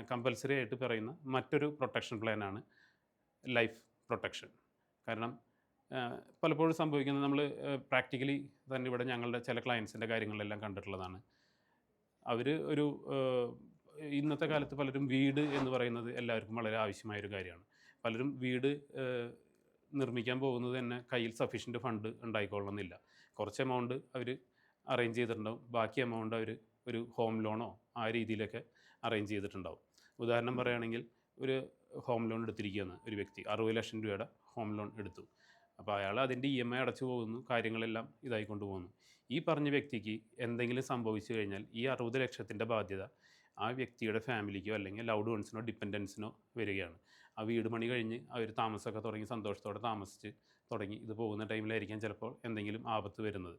Compulsory ആയിട്ട് പറയുന്ന മറ്റൊരു പ്രൊട്ടക്ഷൻ പ്ലാനാണ് ലൈഫ് പ്രൊട്ടക്ഷൻ. കാരണം പലപ്പോഴും സംഭവിക്കുന്നത് നമ്മൾ പ്രാക്ടിക്കലി തന്നെ ഇവിടെ ഞങ്ങളുടെ ചില ക്ലയൻസിൻ്റെ കാര്യങ്ങളിലെല്ലാം കണ്ടിട്ടുള്ളതാണ്. അവർ ഒരു ഇന്നത്തെ കാലത്ത് പലരും വീട് എന്ന് പറയുന്നത് എല്ലാവർക്കും വളരെ ആവശ്യമായൊരു കാര്യമാണ്. പലരും വീട് നിർമ്മിക്കാൻ പോകുന്നത് തന്നെ കയ്യിൽ സഫീഷ്യൻറ്റ് ഫണ്ട് ഉണ്ടായിക്കൊള്ളണമെന്നില്ല. കുറച്ച് എമൗണ്ട് അവർ അറേഞ്ച് ചെയ്തിട്ടുണ്ടാവും. ബാക്കി എമൗണ്ട് അവർ ഒരു ഹോം ലോണോ ആ രീതിയിലൊക്കെ അറേഞ്ച് ചെയ്തിട്ടുണ്ടാവും. ഉദാഹരണം പറയുകയാണെങ്കിൽ ഒരു ഹോം ലോൺ എടുത്തിരിക്കുകയാണ് ഒരു വ്യക്തി. 60,00,000 രൂപയുടെ ഹോം ലോൺ എടുത്തു. അപ്പോൾ അയാൾ അതിൻ്റെ EMI അടച്ചു പോകുന്നു. കാര്യങ്ങളെല്ലാം ഇതായിക്കൊണ്ട് പോകുന്നു. ഈ പറഞ്ഞ വ്യക്തിക്ക് എന്തെങ്കിലും സംഭവിച്ചു കഴിഞ്ഞാൽ ഈ 60,00,000 ബാധ്യത ആ വ്യക്തിയുടെ ഫാമിലിക്കോ അല്ലെങ്കിൽ ലൗഡ് വൺസിനോ ഡിപ്പെൻഡൻസിനോ വരികയാണ്. ആ വീട് പണി കഴിഞ്ഞ് അവർ താമസമൊക്കെ തുടങ്ങി സന്തോഷത്തോടെ താമസിച്ച് തുടങ്ങി ഇത് പോകുന്ന ടൈമിലായിരിക്കാം ചിലപ്പോൾ എന്തെങ്കിലും ആപത്ത് വരുന്നത്.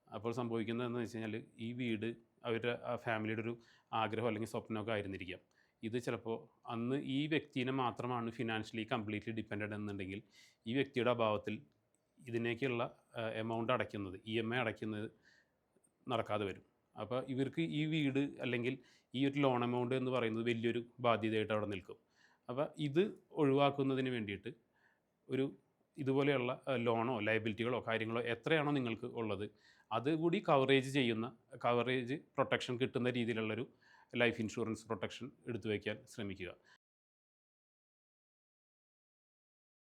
അപ്പോൾ സംഭവിക്കുന്നതെന്ന് വെച്ച് കഴിഞ്ഞാൽ ഈ വീട് അവരുടെ ആ ഫാമിലിയുടെ ഒരു ആഗ്രഹം അല്ലെങ്കിൽ സ്വപ്നമൊക്കെ ആയിരുന്നിരിക്കാം. ഇത് ചിലപ്പോൾ അന്ന് ഈ വ്യക്തിനെ മാത്രമാണ് ഫിനാൻഷ്യലി കംപ്ലീറ്റ്ലി ഡിപ്പെൻഡൻ്റ് എന്നുണ്ടെങ്കിൽ ഈ വ്യക്തിയുടെ അഭാവത്തിൽ ഇതിനേക്കുള്ള എമൗണ്ട് അടയ്ക്കുന്നത് EMI അടയ്ക്കുന്നത് നടക്കാതെ വരും. അപ്പോൾ ഇവർക്ക് ഈ വീട് അല്ലെങ്കിൽ ഈ ഒരു ലോൺ എമൗണ്ട് എന്ന് പറയുന്നത് വലിയൊരു ബാധ്യതയായിട്ട് അവിടെ നിൽക്കും. അപ്പോൾ ഇത് ഒഴിവാക്കുന്നതിന് വേണ്ടിയിട്ട് ഒരു ഇതുപോലെയുള്ള ലോണോ ലയബിലിറ്റികളോ കാര്യങ്ങളോ എത്രയാണോ നിങ്ങൾക്ക് ഉള്ളത് അതുകൂടി കവറേജ് പ്രൊട്ടക്ഷൻ കിട്ടുന്ന രീതിയിലുള്ളൊരു ലൈഫ് ഇൻഷുറൻസ് പ്രൊട്ടക്ഷൻ എടുത്തു വയ്ക്കാൻ ശ്രമിക്കുക.